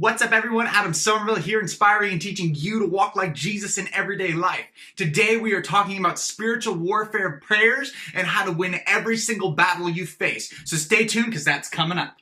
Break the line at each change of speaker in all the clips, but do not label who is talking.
What's up everyone, Adam Somerville here, inspiring and teaching you to walk like Jesus in everyday life. Today we are talking about spiritual warfare prayers and how to win every single battle you face. So stay tuned because that's coming up.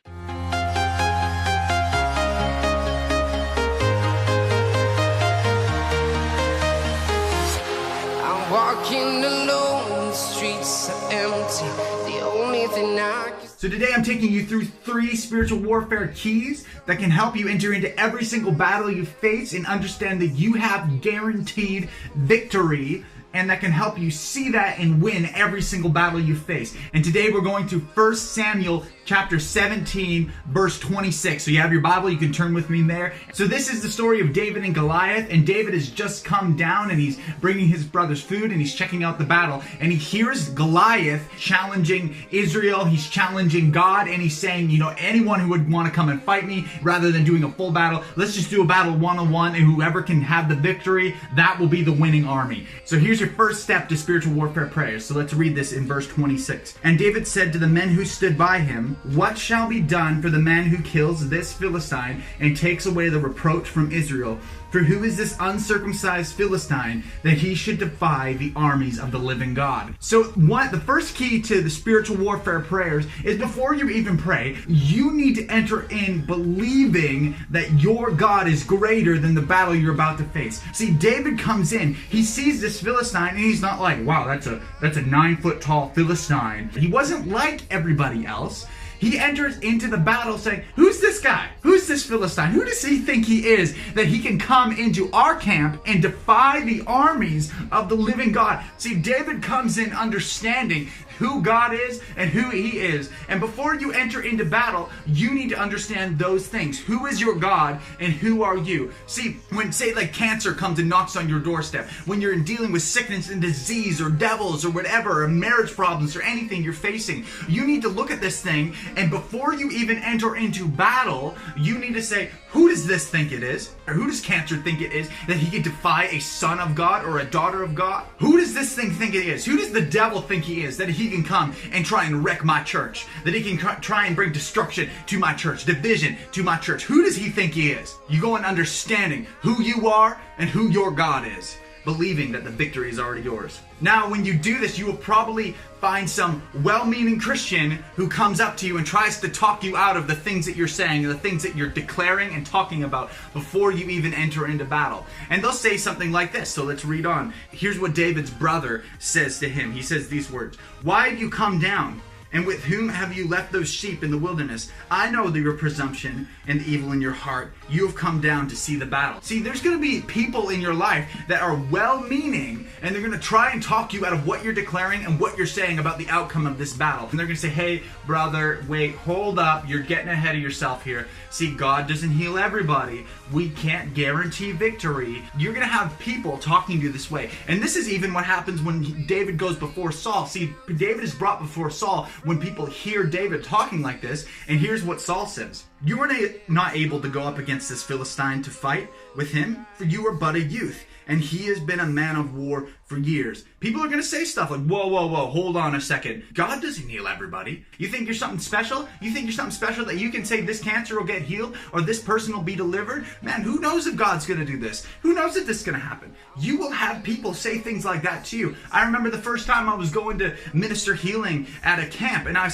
I'm walking alone, the streets are empty. The only thing I can...
So today I'm taking you through 3 spiritual warfare keys that can help you enter into every single battle you face and understand that you have guaranteed victory, and that can help you see that and win every single battle you face. And today we're going to 1 Samuel chapter 17 verse 26. So you have your Bible, you can turn with me there. So this is the story of David and Goliath, and David has just come down and he's bringing his brothers food and he's checking out the battle, and he hears Goliath challenging Israel, he's challenging God, and he's saying, you know, anyone who would want to come and fight me, rather than doing a full battle, let's just do a battle one-on-one, and whoever can have the victory, that will be the winning army. So here's your first step to spiritual warfare prayers. So let's read this in verse 26. And David said to the men who stood by him, "What shall be done for the man who kills this Philistine and takes away the reproach from Israel? For who is this uncircumcised Philistine that he should defy the armies of the living God?" So the first key to the spiritual warfare prayers is, before you even pray, you need to enter in believing that your God is greater than the battle you're about to face. See, David comes in, he sees this Philistine, and he's not like, wow, that's a 9-foot tall Philistine. He wasn't like everybody else. He enters into the battle saying, who's this guy? Who's this Philistine? Who does he think he is that he can come into our camp and defy the armies of the living God? See, David comes in understanding who God is and who he is. And before you enter into battle, you need to understand those things. Who is your God and who are you? See, when, say, like cancer comes and knocks on your doorstep, when you're dealing with sickness and disease or devils or whatever, or marriage problems or anything you're facing, you need to look at this thing, and before you even enter into battle, you need to say, who does this think it is? Or who does cancer think it is that he can defy a son of God or a daughter of God? Who does this thing think it is? Who does the devil think he is that he can come and try and wreck my church? That he can try and bring destruction to my church, division to my church? Who does he think he is? You go in understanding who you are and who your God is, believing that the victory is already yours. Now, when you do this, you will probably find some well-meaning Christian who comes up to you and tries to talk you out of the things that you're saying and the things that you're declaring and talking about before you even enter into battle. And they'll say something like this. So let's read on. Here's what David's brother says to him. He says these words: "Why have you come down? And with whom have you left those sheep in the wilderness? I know your presumption and the evil in your heart. You have come down to see the battle." See, there's going to be people in your life that are well-meaning, and they're going to try and talk you out of what you're declaring and what you're saying about the outcome of this battle. And they're going to say, hey, brother, wait, hold up. You're getting ahead of yourself here. See, God doesn't heal everybody. We can't guarantee victory. You're going to have people talking to you this way. And this is even what happens when David goes before Saul. See, David is brought before Saul when people hear David talking like this, and here's what Saul says: "You are not able to go up against this Philistine to fight with him, for you are but a youth, and he has been a man of war for years." People are going to say stuff like, whoa, hold on a second. God doesn't heal everybody. You think you're something special? You think you're something special that you can say this cancer will get healed or this person will be delivered? Man, who knows if God's going to do this? Who knows if this is going to happen? You will have people say things like that to you. I remember the first time I was going to minister healing at a camp, and I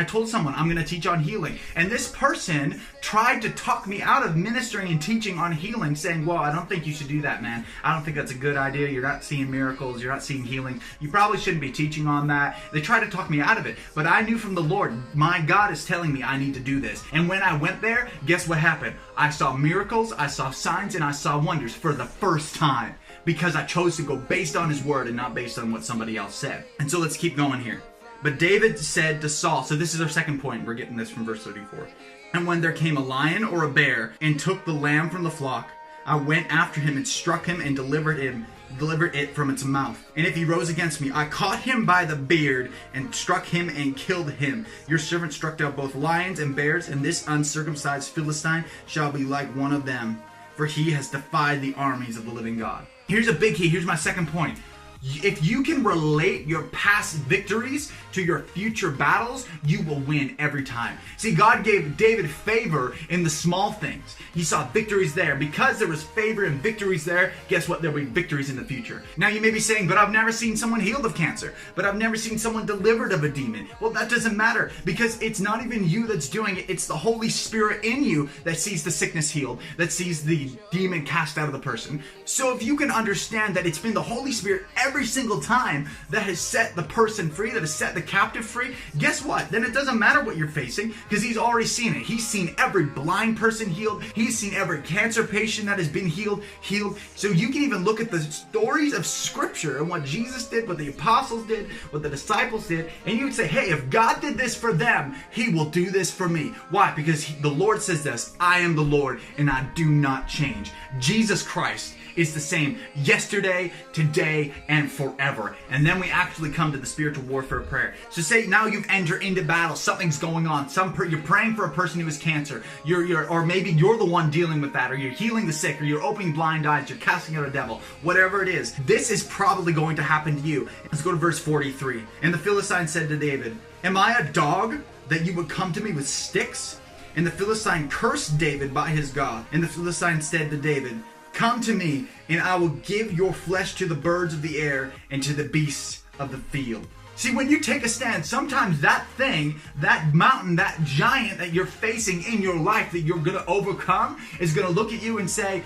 told someone I'm going to teach on healing. And this person tried to talk me out of ministering and teaching on healing, saying, well, I don't think you should do that, man. I don't think that's a good idea. You're not seeing miracles. You're not seeing healing. You probably shouldn't be teaching on that. They tried to talk me out of it, but I knew from the Lord, my God is telling me I need to do this. And when I went there, guess what happened? I saw miracles, I saw signs, and I saw wonders for the first time, because I chose to go based on his word and not based on what somebody else said. And so let's keep going here. But David said to Saul, so this is our second point. We're getting this from verse 34. "And when there came a lion or a bear and took the lamb from the flock, I went after him and struck him and delivered it from its mouth. And if he rose against me, I caught him by the beard and struck him and killed him. Your servant struck down both lions and bears, and this uncircumcised Philistine shall be like one of them, for he has defied the armies of the living God." Here's a big key. Here's my second point. If you can relate your past victories to your future battles, you will win every time. See, God gave David favor in the small things. He saw victories there. Because there was favor and victories there, guess what? There'll be victories in the future. Now you may be saying, but I've never seen someone healed of cancer. But I've never seen someone delivered of a demon. Well, that doesn't matter, because it's not even you that's doing it. It's the Holy Spirit in you that sees the sickness healed, that sees the demon cast out of the person. So if you can understand that it's been the Holy Spirit every single time that has set the person free, that has set the captive free, guess what? Then it doesn't matter what you're facing, because he's already seen it. He's seen every blind person healed. He's seen every cancer patient that has been healed. So you can even look at the stories of Scripture and what Jesus did, what the apostles did, what the disciples did, and you would say, hey, if God did this for them, he will do this for me. Why? Because the Lord says this, I am the Lord and I do not change. Jesus Christ is the same yesterday, today, and forever. And then we actually come to the spiritual warfare prayer. So say now you've entered into battle, something's going on. You're praying for a person who has cancer. Or maybe you're the one dealing with that, or you're healing the sick, or you're opening blind eyes, you're casting out a devil, whatever it is. This is probably going to happen to you. Let's go to verse 43. And the Philistine said to David, am I a dog that you would come to me with sticks? And the Philistine cursed David by his God. And the Philistine said to David, come to me, and I will give your flesh to the birds of the air and to the beasts of the field. See, when you take a stand, sometimes that thing, that mountain, that giant that you're facing in your life that you're going to overcome is going to look at you and say,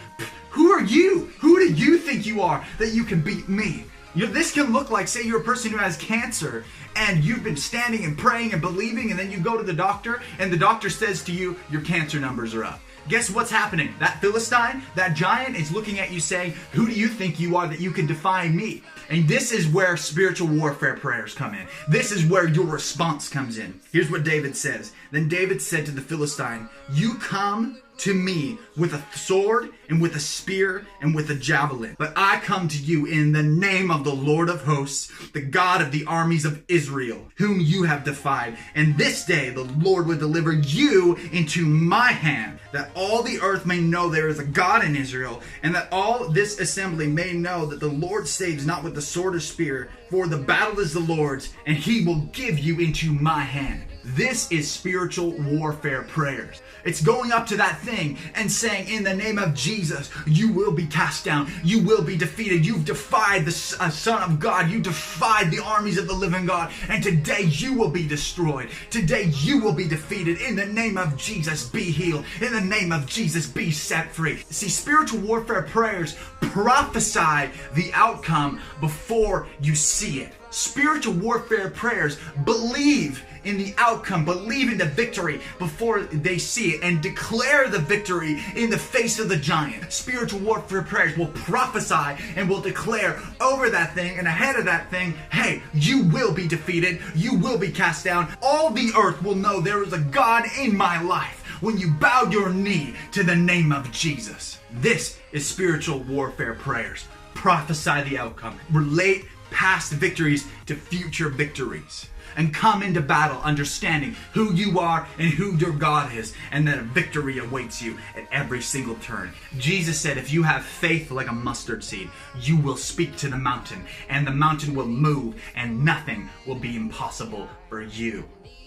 who are you? Who do you think you are that you can beat me? This can look like, say you're a person who has cancer and you've been standing and praying and believing, and then you go to the doctor and the doctor says to you, your cancer numbers are up. Guess what's happening? That Philistine, that giant is looking at you saying, who do you think you are that you can defy me? And this is where spiritual warfare prayers come in. This is where your response comes in. Here's what David says. Then David said to the Philistine, you come to me with a sword and with a spear and with a javelin. But I come to you in the name of the Lord of hosts, the God of the armies of Israel, whom you have defied. And this day the Lord will deliver you into my hand, that all the earth may know there is a God in Israel, and that all this assembly may know that the Lord saves not with the sword or spear, for the battle is the Lord's, and he will give you into my hand. This is spiritual warfare prayers. It's going up to that thing and saying, in the name of Jesus, you will be cast down. You will be defeated. You've defied the Son of God. You defied the armies of the living God. And today you will be destroyed. Today you will be defeated. In the name of Jesus, be healed. In the name of Jesus, be set free. See, spiritual warfare prayers prophesy the outcome before you see it. Spiritual warfare prayers believe in the outcome, believe in the victory before they see it, and declare the victory in the face of the giant. Spiritual warfare prayers will prophesy and will declare over that thing and ahead of that thing, hey, you will be defeated, you will be cast down. All the earth will know there is a God in my life when you bow your knee to the name of Jesus. This is spiritual warfare prayers. Prophesy the outcome. Relate past victories to future victories, and come into battle understanding who you are and who your God is, and that a victory awaits you at every single turn. Jesus said, if you have faith like a mustard seed, you will speak to the mountain, and the mountain will move, and nothing will be impossible for you.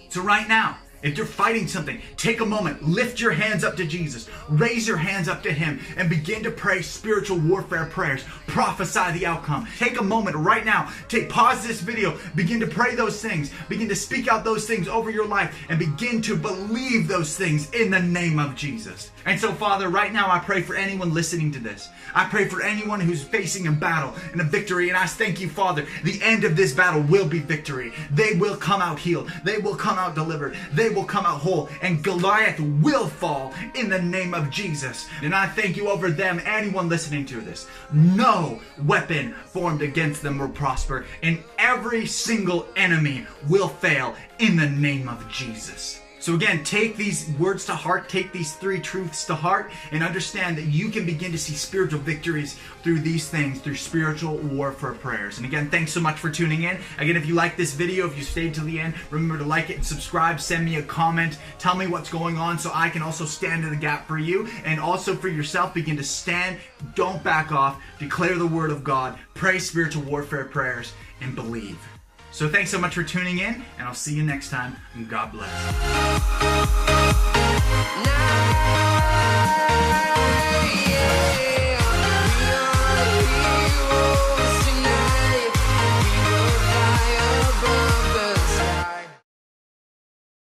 So right now, if you're fighting something, take a moment, lift your hands up to Jesus, raise your hands up to him, and begin to pray spiritual warfare prayers. Prophesy the outcome. Take a moment right now, pause this video, begin to pray those things, begin to speak out those things over your life, and begin to believe those things in the name of Jesus. And so, Father, right now I pray for anyone listening to this. I pray for anyone who's facing a battle and a victory, and I thank you, Father, the end of this battle will be victory. They will come out healed. They will come out delivered. They will come out whole, and Goliath will fall in the name of Jesus. And I thank you over them, anyone listening to this. No weapon formed against them will prosper, and every single enemy will fail in the name of Jesus. So again, take these words to heart, take these 3 truths to heart, and understand that you can begin to see spiritual victories through these things, through spiritual warfare prayers. And again, thanks so much for tuning in. Again, if you like this video, if you stayed till the end, remember to like it and subscribe, send me a comment, tell me what's going on so I can also stand in the gap for you, and also for yourself, begin to stand, don't back off, declare the word of God, pray spiritual warfare prayers, and believe. So thanks so much for tuning in, and I'll see you next time, and God bless.